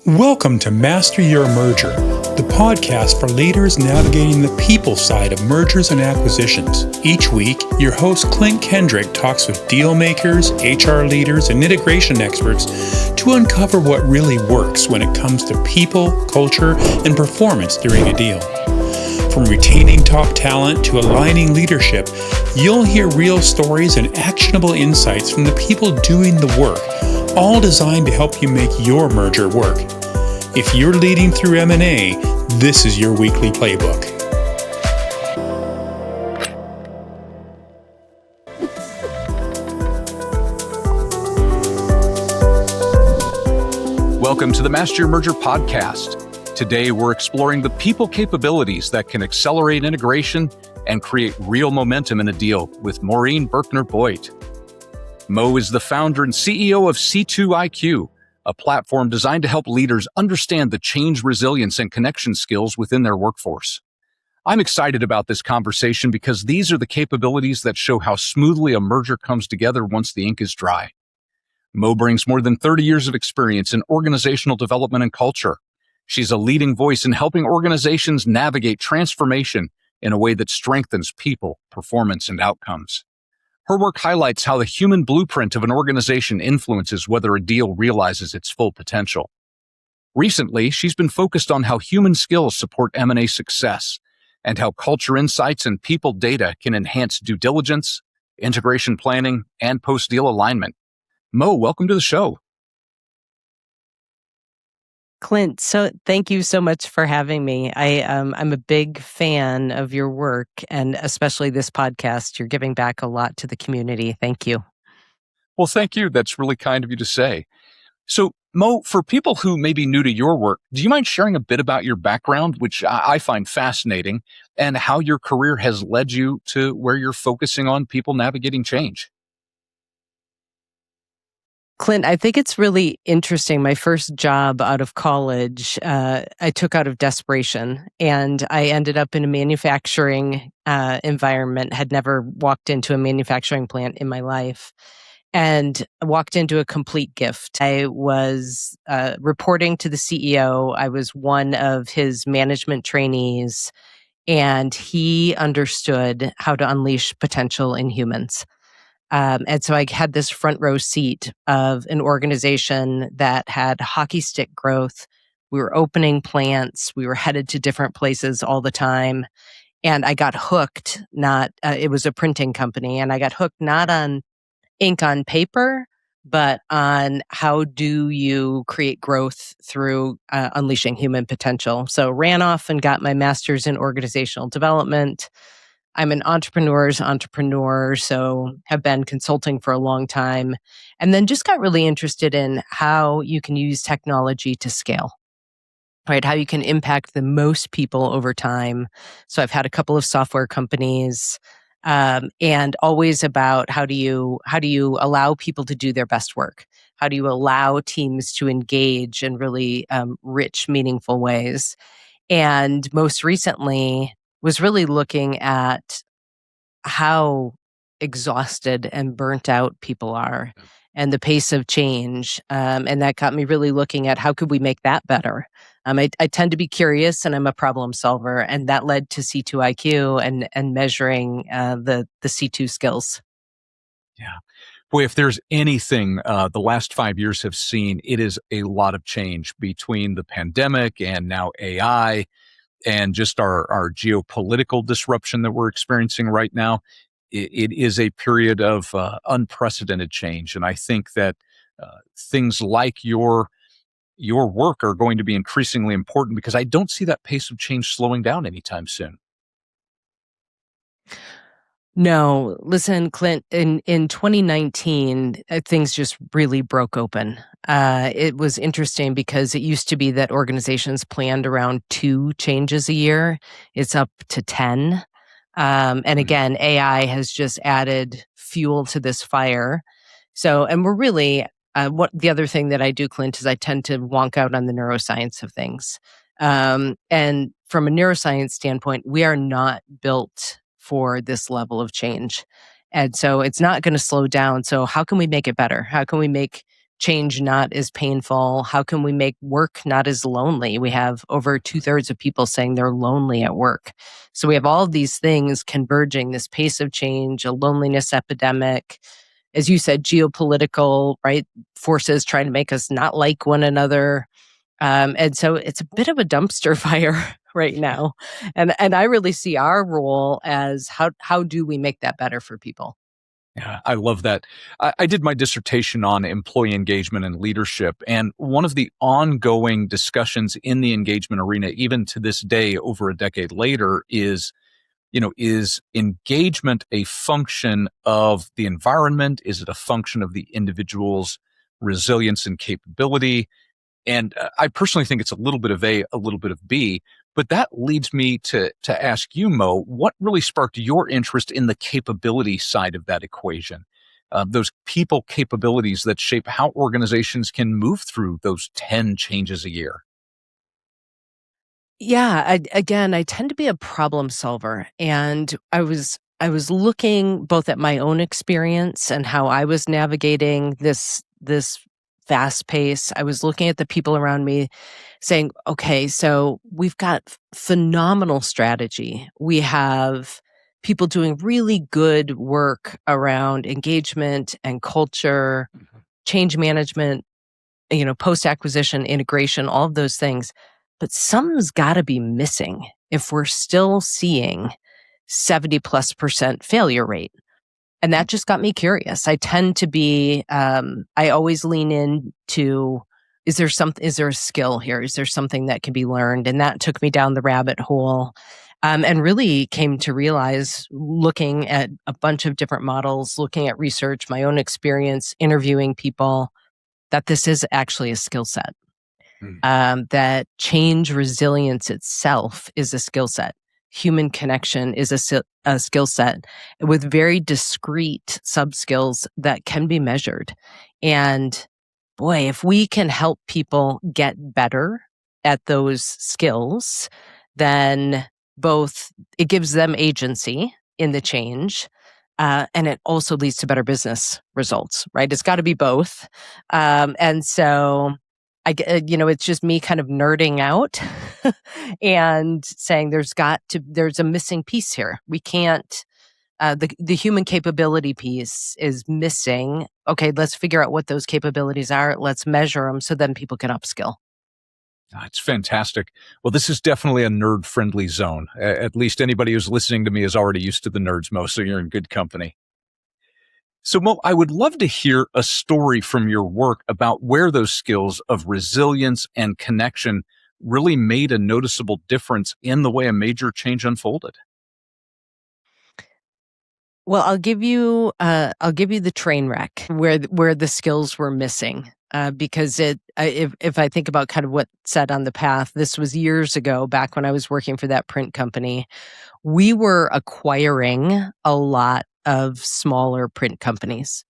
Welcome to Master Your Merger, the podcast for leaders navigating the people side of mergers and acquisitions. Each week, your host Klint Kendrick talks with deal makers, HR leaders, and integration experts to uncover what really works when it comes to people, culture, and performance during a deal. From retaining top talent to aligning leadership, you'll hear real stories and actionable insights from the people doing the work, all designed to help you make your merger work. If you're leading through M&A, this is your weekly playbook. Welcome to the Master Your Merger podcast. Today, we're exploring the people capabilities that can accelerate integration and create real momentum in a deal with Maureen Berkner-Boyt. Mo is the founder and CEO of C2IQ, a platform designed to help leaders understand the change resilience and connection skills within their workforce. I'm excited about this conversation because these are the capabilities that show how smoothly a merger comes together once the ink is dry. Mo brings more than 30 years of experience in organizational development and culture. She's a leading voice in helping organizations navigate transformation in a way that strengthens people, performance, and outcomes. Her work highlights how the human blueprint of an organization influences whether a deal realizes its full potential. Recently, she's been focused on how human skills support M&A success and how culture insights and people data can enhance due diligence, integration planning, and post-deal alignment. Mo, welcome to the show. Klint, so thank you so much for having me. I'm a big fan of your work and especially this podcast. You're giving back a lot to the community. Thank you. Well, thank you. That's really kind of you to say. So, Mo, for people who may be new to your work, do you mind sharing a bit about your background, which I find fascinating, and how your career has led you to where you're focusing on people navigating change? Klint, I think it's really interesting. My first job out of college, I took out of desperation, and I ended up in a manufacturing environment, had never walked into a manufacturing plant in my life, and walked into a complete gift. I was reporting to the CEO. I was one of his management trainees, and he understood how to unleash potential in humans. And so I had this front row seat of an organization that had hockey stick growth. We were opening plants. We were headed to different places all the time. And I got hooked, it was a printing company, and I got hooked not on ink on paper, but on how do you create growth through unleashing human potential. So ran off and got my master's in organizational development. I'm an entrepreneur's entrepreneur, so have been consulting for a long time, and then just got really interested in how you can use technology to scale, right? How you can impact the most people over time. So I've had a couple of software companies, and always about how do you allow people to do their best work? How do you allow teams to engage in really rich, meaningful ways? And most recently, was really looking at how exhausted and burnt out people are and the pace of change. And that got me really looking at how could we make that better? I tend to be curious and I'm a problem solver, and that led to C2IQ and measuring the C2 skills. Yeah. Boy, if there's anything the last 5 years have seen, it is a lot of change between the pandemic and now AI. And just our geopolitical disruption that we're experiencing right now, it is a period of unprecedented change. And I think that things like your work are going to be increasingly important because I don't see that pace of change slowing down anytime soon. No, listen, Klint, in 2019, things just really broke open. It was interesting because it used to be that organizations planned around 2 changes a year. It's up to 10. And again, AI has just added fuel to this fire. So, and we're really, what the other thing that I do, Klint, is I tend to wonk out on the neuroscience of things. And from a neuroscience standpoint, we are not built for this level of change. And so it's not going to slow down. So how can we make it better? How can we make change not as painful? How can we make work not as lonely? We have over 2/3 of people saying they're lonely at work. So we have all of these things converging, this pace of change, a loneliness epidemic, as you said, geopolitical, right, forces trying to make us not like one another. And so it's a bit of a dumpster fire right now. And I really see our role as how do we make that better for people? Yeah, I love that. I did my dissertation on employee engagement and leadership. And one of the ongoing discussions in the engagement arena, even to this day, over a decade later, is engagement a function of the environment? Is it a function of the individual's resilience and capability? And I personally think it's a little bit of A, a little bit of B. But that leads me to ask you, Mo, what really sparked your interest in the capability side of that equation? Those people capabilities that shape how organizations can move through those 10 changes a year. Yeah, I tend to be a problem solver, and I was looking both at my own experience and how I was navigating this fast pace. I was looking at the people around me saying, okay, so we've got phenomenal strategy. We have people doing really good work around engagement and culture, change management, post acquisition, integration, all of those things. But something's got to be missing if we're still seeing 70+% failure rate. And that just got me curious. I tend to be, I always lean into, is there a skill here? Is there something that can be learned? And that took me down the rabbit hole. And really came to realize, looking at a bunch of different models, looking at research, my own experience, interviewing people, that this is actually a skill set. That change resilience itself is a skill set. Human connection is a skill set with very discrete sub-skills that can be measured. And boy, if we can help people get better at those skills, then both it gives them agency in the change, and it also leads to better business results, right? It's got to be both. And so it's just me kind of nerding out and saying there's a missing piece here. We can't, the human capability piece is missing. Okay, let's figure out what those capabilities are. Let's measure them so then people can upskill. It's fantastic. Well, this is definitely a nerd-friendly zone. At least anybody who's listening to me is already used to the nerds, Mo, so you're in good company. So, Mo, I would love to hear a story from your work about where those skills of resilience and connection really made a noticeable difference in the way a major change unfolded. Well, I'll give you the train wreck where the skills were missing. Because if I think about kind of what set on the path, this was years ago, back when I was working for that print company. We were acquiring a lot of smaller print companies.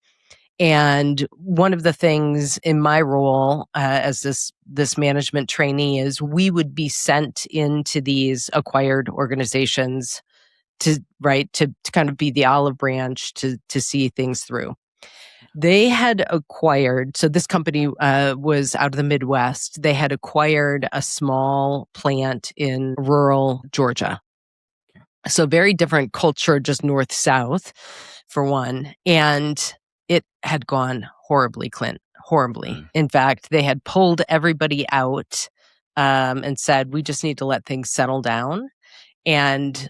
And one of the things in my role as this management trainee is we would be sent into these acquired organizations to kind of be the olive branch to see things through. They had acquired, so this company was out of the Midwest. They had acquired a small plant in rural Georgia. So very different culture, just north-south, for one. And it had gone horribly, Klint, horribly. In fact, they had pulled everybody out and said, we just need to let things settle down. And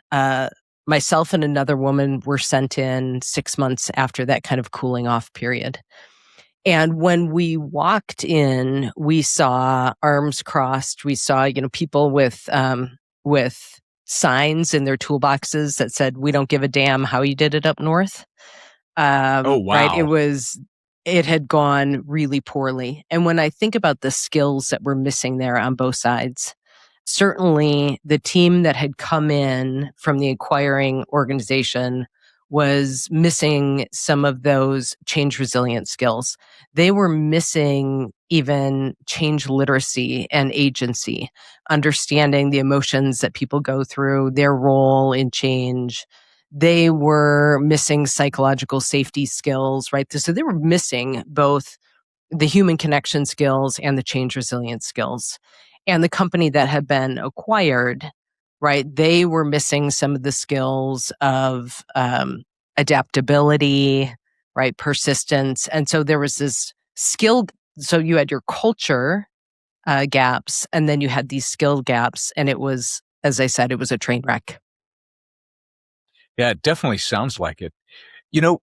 myself and another woman were sent in 6 months after that kind of cooling off period. And when we walked in, we saw arms crossed. We saw, people with signs in their toolboxes that said, "We don't give a damn how you did it up north." Oh, wow. Right? It had gone really poorly. And when I think about the skills that were missing there on both sides, certainly the team that had come in from the acquiring organization was missing some of those change resilient skills. They were missing even change literacy and agency, understanding the emotions that people go through, their role in change. They were missing psychological safety skills, right? So they were missing both the human connection skills and the change resilience skills. And the company that had been acquired, right, they were missing some of the skills of adaptability, right, persistence. And so there was this skill. So you had your culture gaps, and then you had these skill gaps. And it was, as I said, it was a train wreck. Yeah, it definitely sounds like it.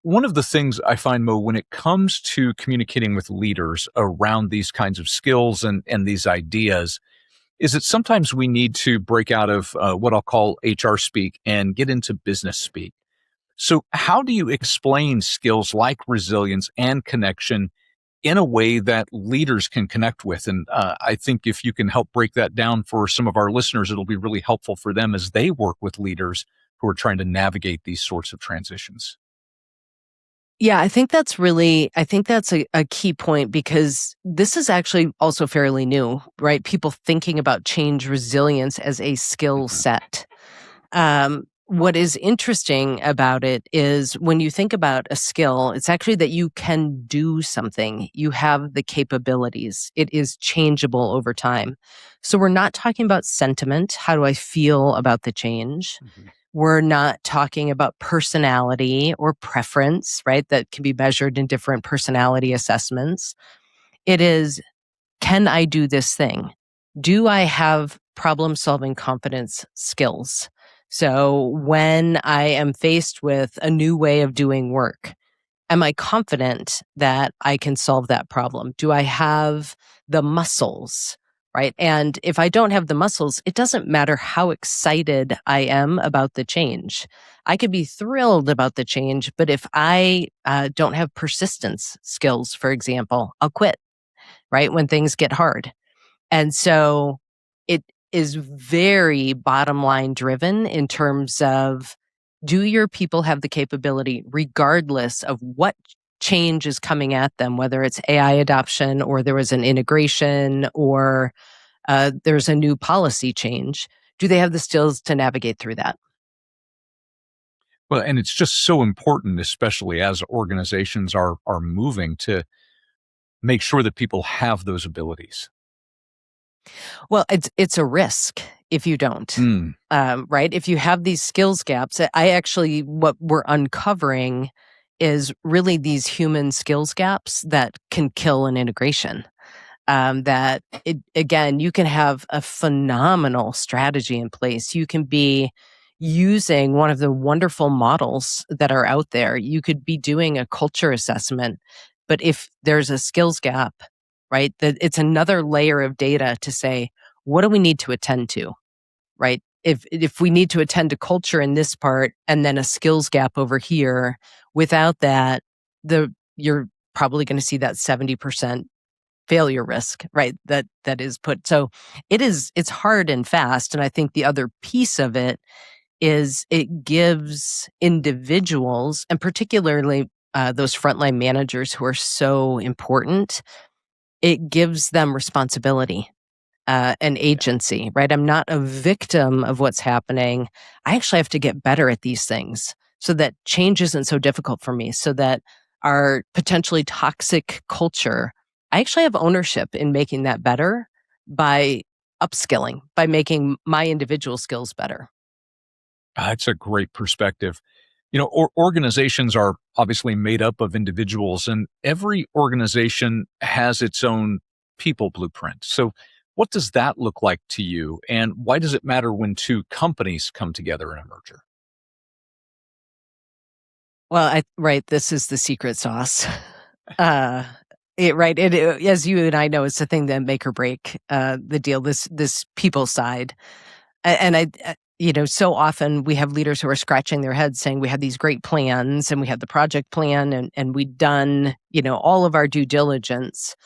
One of the things I find, Mo, when it comes to communicating with leaders around these kinds of skills and these ideas, is that sometimes we need to break out of what I'll call HR speak and get into business speak. So how do you explain skills like resilience and connection in a way that leaders can connect with? And I think if you can help break that down for some of our listeners, it'll be really helpful for them as they work with leaders who are trying to navigate these sorts of transitions. Yeah, I think that's a key point, because this is actually also fairly new, right? People thinking about change resilience as a skill set. What is interesting about it is when you think about a skill, it's actually that you can do something. You have the capabilities. It is changeable over time. So we're not talking about sentiment. How do I feel about the change? Mhm. We're not talking about personality or preference, right? That can be measured in different personality assessments. It is, can I do this thing? Do I have problem solving competence skills? So when I am faced with a new way of doing work, am I confident that I can solve that problem? Do I have the muscles? Right. And if I don't have the muscles, it doesn't matter how excited I am about the change. I could be thrilled about the change, but if I don't have persistence skills, for example, I'll quit, right? When things get hard. And so it is very bottom line driven in terms of, do your people have the capability, regardless of what change is coming at them, whether it's AI adoption or there was an integration or there's a new policy change? Do they have the skills to navigate through that? Well, and it's just so important, especially as organizations are moving, to make sure that people have those abilities. Well, it's a risk if you don't, right? If you have these skills gaps, what we're uncovering is really these human skills gaps that can kill an integration. Again, you can have a phenomenal strategy in place. You can be using one of the wonderful models that are out there. You could be doing a culture assessment, but if there's a skills gap, right, that it's another layer of data to say, what do we need to attend to, right? If we need to attend to culture in this part and then a skills gap over here, without that, you're probably going to see that 70% failure risk, right? That is put. So it's hard and fast. And I think the other piece of it is it gives individuals, and particularly those frontline managers who are so important, it gives them responsibility and agency, right? I'm not a victim of what's happening. I actually have to get better at these things so that change isn't so difficult for me, so that our potentially toxic culture, I actually have ownership in making that better by upskilling, by making my individual skills better. That's a great perspective. Organizations are obviously made up of individuals, and every organization has its own people blueprint. So what does that look like to you? And why does it matter when two companies come together in a merger? Well, right, this is the secret sauce. As you and I know, it's the thing that make or break the deal. This people side, so often we have leaders who are scratching their heads saying we had these great plans and we had the project plan and we'd done, all of our due diligence.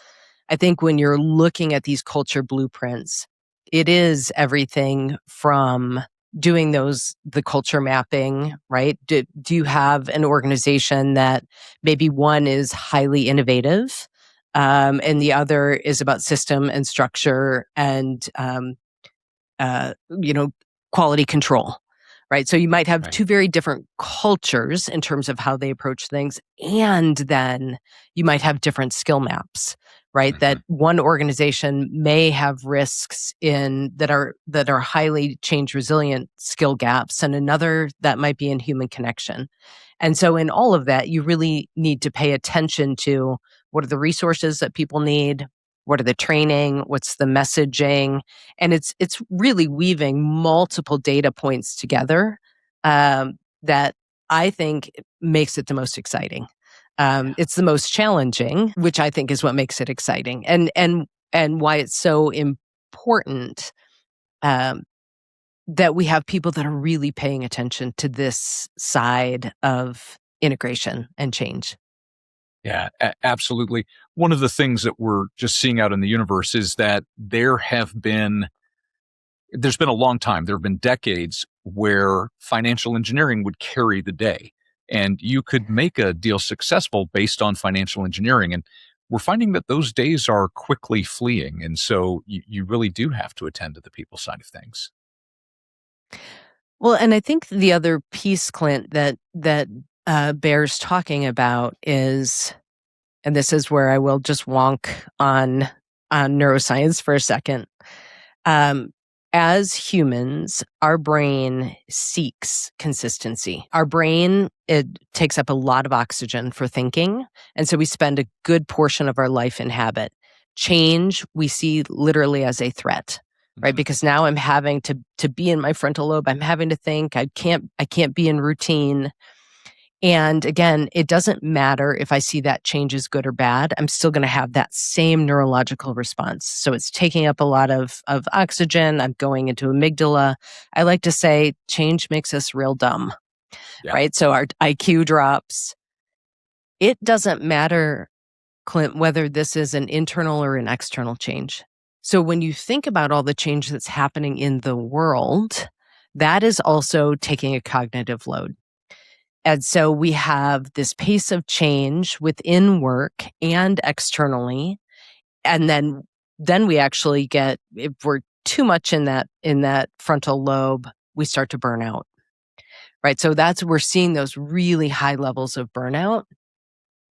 I think when you're looking at these culture blueprints, it is everything from doing the culture mapping, right? Do you have an organization that maybe one is highly innovative, and the other is about system and structure and, uh, you know, quality control, right? So you might have Right. two very different cultures in terms of how they approach things, and then you might have different skill maps. right? That one organization may have risks in that are highly change resilient skill gaps, and another that might be in human connection. And so in all of that, you really need to pay attention to what are the resources that people need, what are the training, what's the messaging, and it's really weaving multiple data points together that I think makes it the most exciting. It's the most challenging, which I think is what makes it exciting, and why it's so important that we have people that are really paying attention to this side of integration and change. Yeah, absolutely. One of the things that we're just seeing out in the universe is that there's been a long time, there have been decades where financial engineering would carry the day. And you could make a deal successful based on financial engineering. And we're finding that those days are quickly fleeing. And so you really do have to attend to the people side of things. Well, and I think the other piece, Clint, that bears talking about is, and this is where I will just wonk on neuroscience for a second. As humans, our brain seeks consistency. Our brain, it takes up a lot of oxygen for thinking, and so we spend a good portion of our life in habit. Change we see literally as a threat, right? Because now I'm having to be in my frontal lobe. I'm having to think. I can't be in routine. And again, it doesn't matter if I see that change is good or bad. I'm still going to have that same neurological response. So it's taking up a lot of oxygen. I'm going into amygdala. I like to say change makes us real dumb, right? So our IQ drops. It doesn't matter, Clint, whether this is an internal or an external change. So when you think about all the change that's happening in the world, that is also taking a cognitive load. And so we have this pace of change within work and externally. And then we actually get, if we're too much in that frontal lobe, we start to burn out. Right. So we're seeing those really high levels of burnout.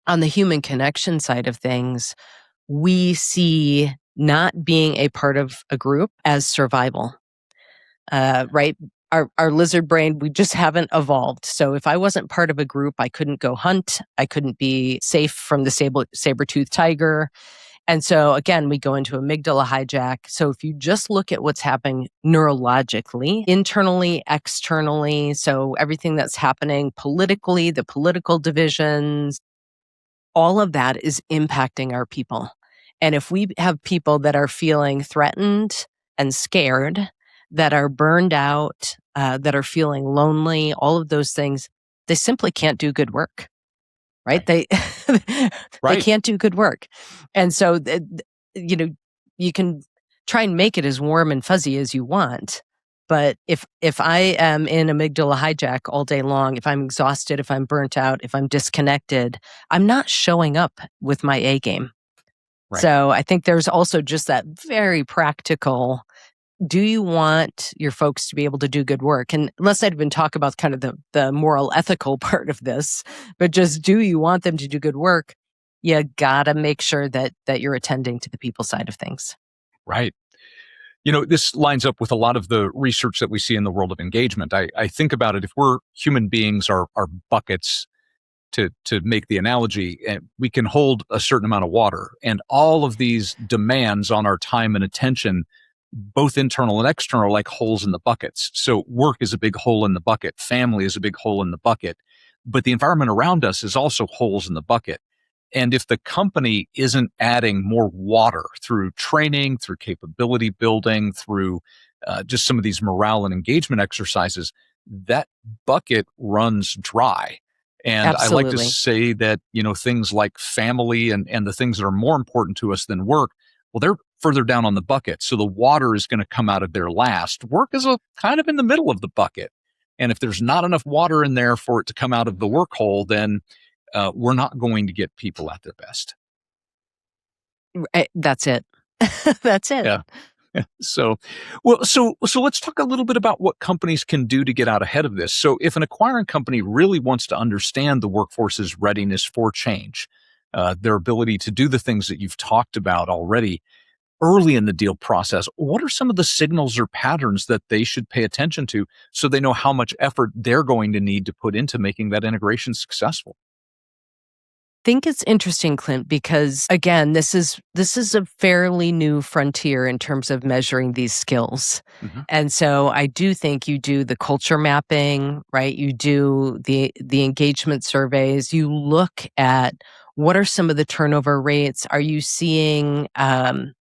On the human connection side of things, we see not being a part of a group as survival. Right. Our lizard brain, we just haven't evolved. So if I wasn't part of a group, I couldn't go hunt. I couldn't be safe from the saber-toothed tiger. And so again, we go into amygdala hijack. So if you just look at what's happening neurologically, internally, externally, so everything that's happening politically, the political divisions, all of that is impacting our people. And if we have people that are feeling threatened and scared, that are burned out, that are feeling lonely, all of those things, they simply can't do good work, right? They can't do good work. And so, you can try and make it as warm and fuzzy as you want. But if I am in amygdala hijack all day long, if I'm exhausted, if I'm burnt out, if I'm disconnected, I'm not showing up with my A game. Right. So I think there's also just that very practical, do you want your folks to be able to do good work? And let's not even talk about kind of the moral, ethical part of this, but just, do you want them to do good work? You gotta make sure that you're attending to the people side of things. Right. This lines up with a lot of the research that we see in the world of engagement. I think about it, if we're human beings are buckets, to make the analogy, and we can hold a certain amount of water, and all of these demands on our time and attention, both internal and external, like holes in the buckets. So work is a big hole in the bucket. Family is a big hole in the bucket. But the environment around us is also holes in the bucket. And if the company isn't adding more water through training, through capability building, through just some of these morale and engagement exercises, that bucket runs dry. And Absolutely. I like to say that, things like family and the things that are more important to us than work, well, they're further down on the bucket. So the water is going to come out of there last. Work is kind of in the middle of the bucket. And if there's not enough water in there for it to come out of the work hole, then we're not going to get people at their best. That's it. That's it. Yeah. So let's talk a little bit about what companies can do to get out ahead of this. So if an acquiring company really wants to understand the workforce's readiness for change, their ability to do the things that you've talked about already early in the deal process. What are some of the signals or patterns that they should pay attention to so they know how much effort they're going to need to put into making that integration successful? Think it's interesting, Clint, because again, this is a fairly new frontier in terms of measuring these skills. Mhm. And so I do think you do the culture mapping, right? You do the engagement surveys. You look at what are some of the turnover rates? Are you seeing some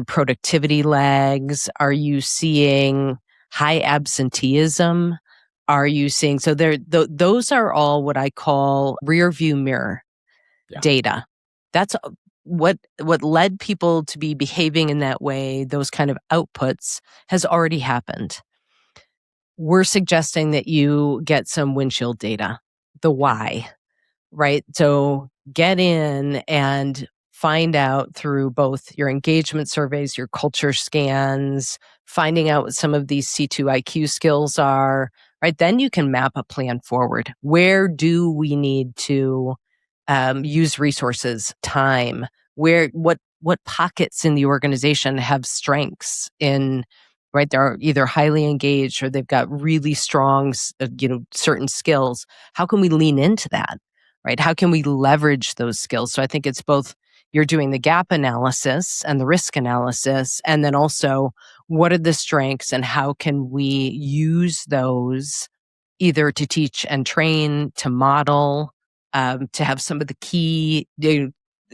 productivity lags? Are you seeing high absenteeism? Are you seeing so those are all what I call rear view mirror Yeah. data. That's what led people to be behaving in that way, those kind of outputs has already happened. We're suggesting that you get some windshield data, the why, right? So get in and find out through both your engagement surveys, your culture scans, finding out what some of these C2IQ skills are, right? Then you can map a plan forward. Where do we need to use resources, time? What pockets in the organization have strengths in, right? They're either highly engaged or they've got really strong, certain skills. How can we lean into that? Right? How can we leverage those skills? So I think it's both you're doing the gap analysis and the risk analysis, and then also what are the strengths and how can we use those either to teach and train, to model, to have some of the key,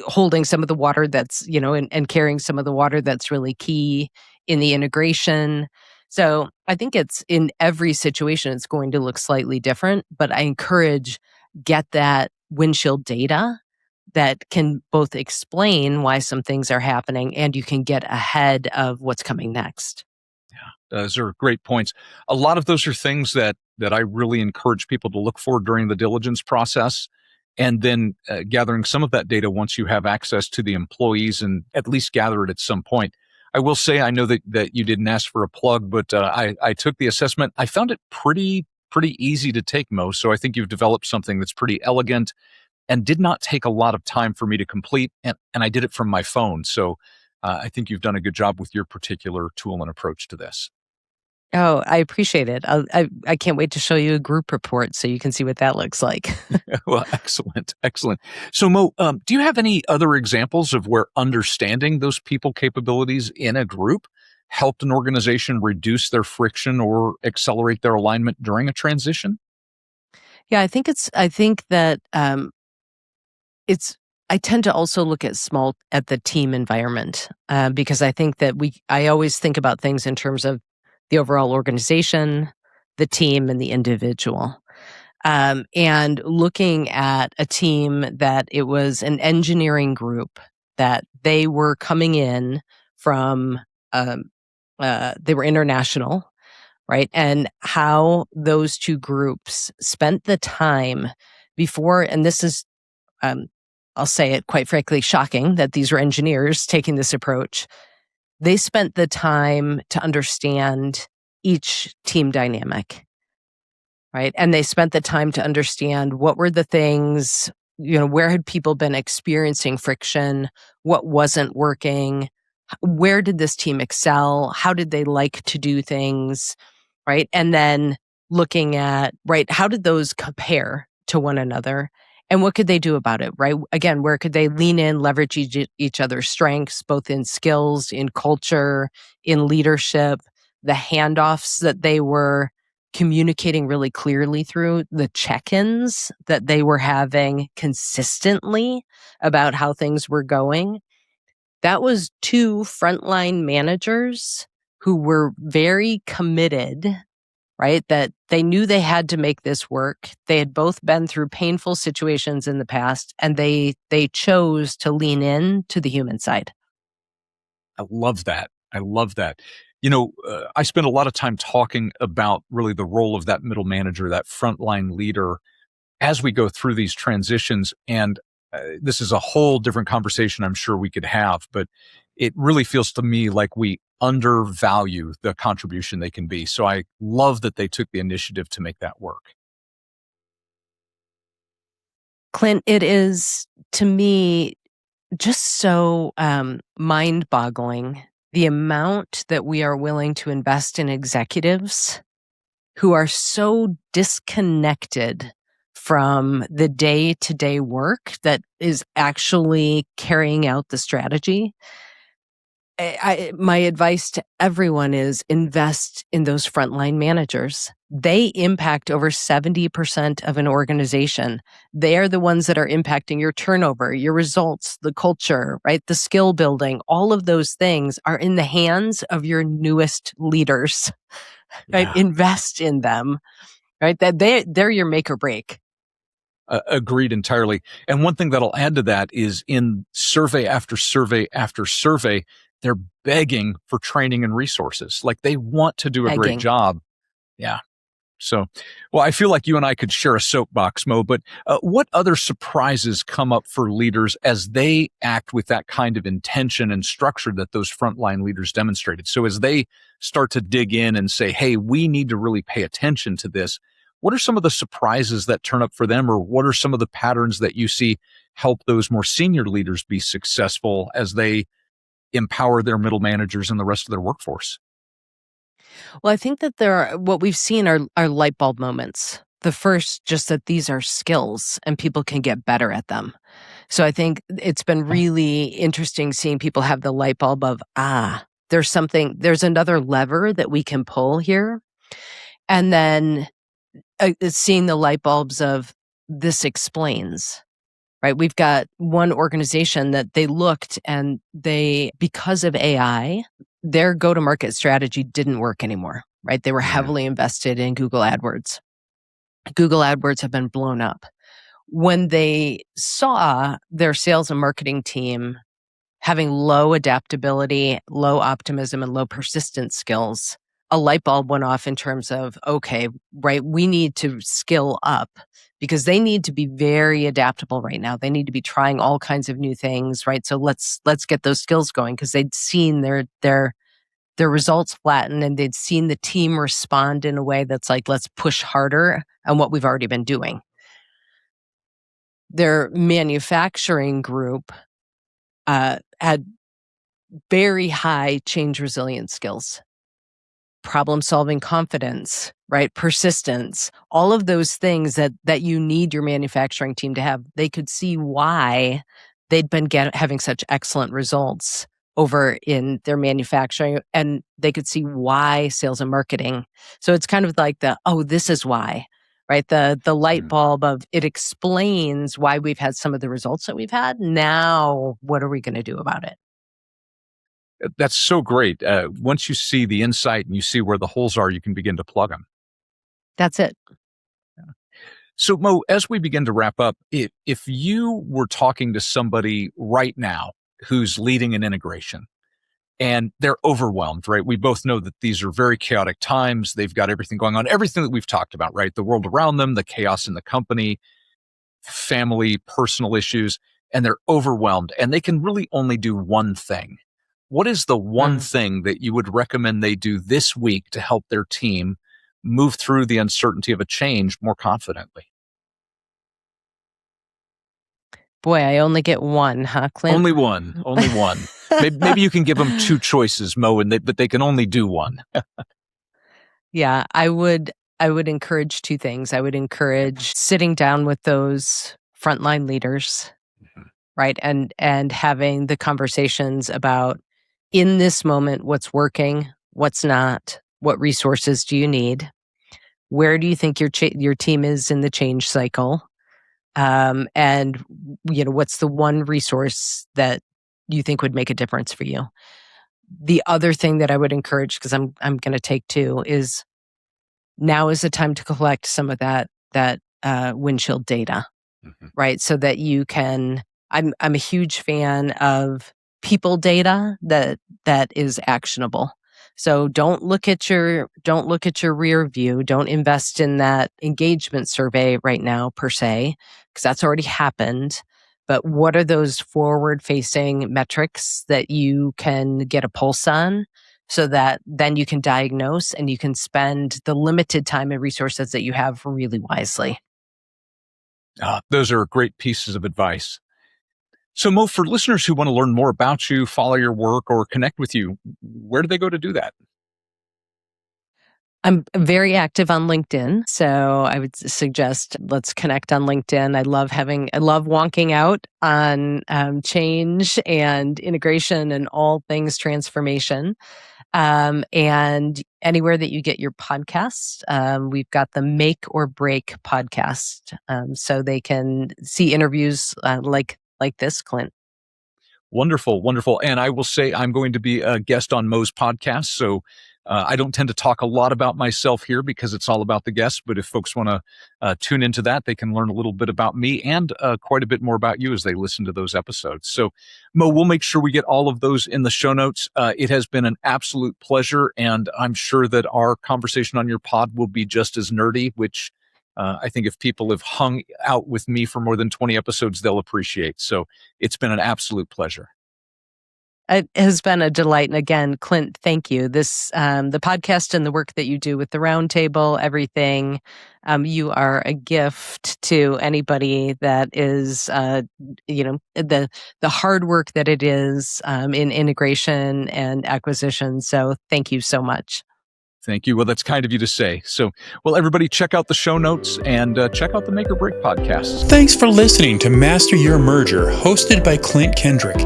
holding some of the water that's, and carrying some of the water that's really key in the integration. So I think it's in every situation, it's going to look slightly different, but I encourage get that windshield data that can both explain why some things are happening and you can get ahead of what's coming next. Those are great points. A lot of those are things that I really encourage people to look for during the diligence process, and then gathering some of that data once you have access to the employees and at least gather it at some point. I will say, I know that you didn't ask for a plug, but I took the assessment. I found it pretty easy to take, Mo. So I think you've developed something that's pretty elegant and did not take a lot of time for me to complete. And I did it from my phone. So I think you've done a good job with your particular tool and approach to this. Oh, I appreciate it. I can't wait to show you a group report so you can see what that looks like. Well, excellent, excellent. So, Mo, do you have any other examples of where understanding those people capabilities in a group helped an organization reduce their friction or accelerate their alignment during a transition? Yeah, I think that it's I tend to also look at the team environment because I think that I always think about things in terms of the overall organization, the team, and the individual. And looking at a team that it was an engineering group that they were coming in from, um, they were international, right? And how those two groups spent the time before, and this is, um, I'll say it quite frankly, shocking that these were engineers taking this approach. They spent the time to understand each team dynamic, right? And they spent the time to understand what were the things, where had people been experiencing friction, what wasn't working, where did this team excel, how did they like to do things, right? And then looking at, right, how did those compare to one another? And what could they do about it, right? Again, where could they lean in, leverage each other's strengths, both in skills, in culture, in leadership, the handoffs that they were communicating really clearly through, the check-ins that they were having consistently about how things were going. That was two frontline managers who were very committed, right? That they knew they had to make this work. They had both been through painful situations in the past, and they chose to lean in to the human side. I love that. I love that. I spend a lot of time talking about really the role of that middle manager, that frontline leader, as we go through these transitions. And this is a whole different conversation I'm sure we could have, but it really feels to me like we undervalue the contribution they can be. So I love that they took the initiative to make that work. Klint, it is, to me, just so mind-boggling, the amount that we are willing to invest in executives who are so disconnected from the day-to-day work that is actually carrying out the strategy. My advice to everyone is invest in those frontline managers. They impact over 70% of an organization. They are the ones that are impacting your turnover, your results, the culture, right? The skill building. All of those things are in the hands of your newest leaders, right? Yeah. Invest in them, right? That they're your make or break. Agreed entirely. And one thing that'll add to that is in survey after survey after survey, they're begging for training and resources. Like they want to do a great Begging. job. Yeah. So, well, I feel like you and I could share a soapbox, Mo, but what other surprises come up for leaders as they act with that kind of intention and structure that those frontline leaders demonstrated? So as they start to dig in and say, hey, we need to really pay attention to this, what are some of the surprises that turn up for them, or what are some of the patterns that you see help those more senior leaders be successful as they empower their middle managers and the rest of their workforce? Well, I think that what we've seen are light bulb moments. The first, just that these are skills and people can get better at them. So I think it's been really interesting seeing people have the light bulb of, there's another lever that we can pull here. And then seeing the light bulbs of this explains, right? We've got one organization that they looked and because of AI, their go-to-market strategy didn't work anymore, right? They were heavily invested in Google AdWords. Google AdWords have been blown up. When they saw their sales and marketing team having low adaptability, low optimism, and low persistence skills, a light bulb went off in terms of, okay, right, we need to skill up because they need to be very adaptable right now. They need to be trying all kinds of new things, right? So let's get those skills going because they'd seen their results flatten and they'd seen the team respond in a way that's like, let's push harder on what we've already been doing. Their manufacturing group had very high change resilience skills, problem-solving confidence, right? Persistence, all of those things that you need your manufacturing team to have. They could see why they'd been having such excellent results over in their manufacturing, and they could see why sales and marketing. So it's kind of like this is why, right? The light bulb of it explains why we've had some of the results that we've had. Now, what are we going to do about it? That's so great. Once you see the insight and you see where the holes are, you can begin to plug them. That's it. So, Mo, as we begin to wrap up, if you were talking to somebody right now who's leading an integration and they're overwhelmed, right? We both know that these are very chaotic times. They've got everything going on, everything that we've talked about, right? The world around them, the chaos in the company, family, personal issues, and they're overwhelmed and they can really only do one thing. What is the one thing that you would recommend they do this week to help their team move through the uncertainty of a change more confidently? Boy, I only get one, huh, Klint? Only one. Maybe you can give them two choices, Mo, but they can only do one. Yeah, I would encourage two things. I would encourage sitting down with those frontline leaders, right? And having the conversations about in this moment, what's working, what's not, what resources do you need? Where do you think your team is in the change cycle? And what's the one resource that you think would make a difference for you? The other thing that I would encourage, because I'm going to take two, is now is the time to collect some of that windshield data, right? So that you can. I'm a huge fan of people data that is actionable. So don't look at your rear view. Don't invest in that engagement survey right now per se, because that's already happened. But what are those forward-facing metrics that you can get a pulse on so that then you can diagnose and you can spend the limited time and resources that you have really wisely? Those are great pieces of advice. So Mo, for listeners who want to learn more about you, follow your work, or connect with you, where do they go to do that? I'm very active on LinkedIn, so I would suggest let's connect on LinkedIn. I love wonking out on change and integration and all things transformation. And anywhere that you get your podcasts, we've got the Make or Break podcast, so they can see interviews like this, Klint. Wonderful, wonderful. And I will say I'm going to be a guest on Mo's podcast. So I don't tend to talk a lot about myself here because it's all about the guests. But if folks want to tune into that, they can learn a little bit about me and quite a bit more about you as they listen to those episodes. So Mo, we'll make sure we get all of those in the show notes. It has been an absolute pleasure. And I'm sure that our conversation on your pod will be just as nerdy, which I think if people have hung out with me for more than 20 episodes, they'll appreciate. So it's been an absolute pleasure. It has been a delight. And again, Klint, thank you. The podcast and the work that you do with the roundtable, everything, you are a gift to anybody that is, the hard work that it is in integration and acquisition. So thank you so much. Thank you. Well, that's kind of you to say. So, well, everybody check out the show notes and check out the Make or Break podcast. Thanks for listening to Master Your Merger, hosted by Klint Kendrick.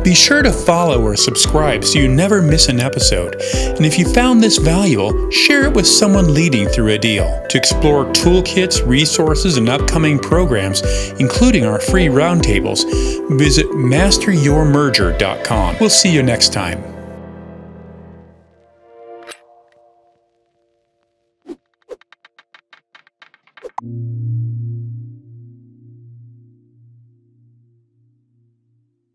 Be sure to follow or subscribe so you never miss an episode. And if you found this valuable, share it with someone leading through a deal. To explore toolkits, resources, and upcoming programs, including our free roundtables, visit masteryourmerger.com. We'll see you next time.